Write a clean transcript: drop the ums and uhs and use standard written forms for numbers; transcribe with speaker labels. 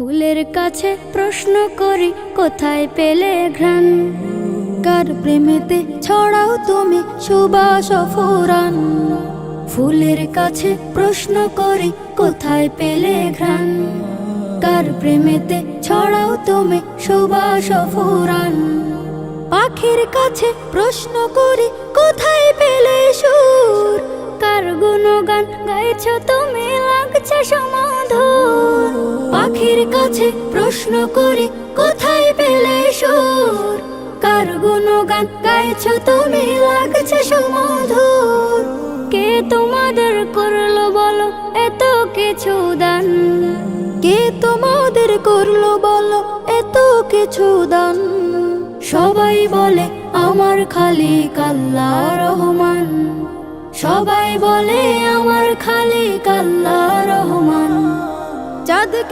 Speaker 1: ফুলের কাছে প্রশ্ন করি কোথায় পেলে ঘ্রাণ, কার প্রেমেতে ছড়াও তুমি সুবাস ফুরান। ফুলের কাছে প্রশ্ন করি কোথায় পেলে ঘ্রাণ, কার প্রেমেতে ছড়াও তুমি সুবাস ফুরান। পাখির কাছে প্রশ্ন করি কোথায় পেলে সুর, কার গুণগান গাইছ তুমি লাগছে সমাধুর। পাখির কাছে প্রশ্ন করি কোথায় পেলে সুর, কার গুণগান গাইছ তুমি লাগছে সমাধুর। কে তোমাদের করলো বলো এত কিছু দান, কে তোমাদের করলো বলো এত কিছু দান। সবাই বলে আমার খালিক আল্লাহ রহমান, সবাই বলে আমার খালিক আল্লাহ রহমান। চাঁদকে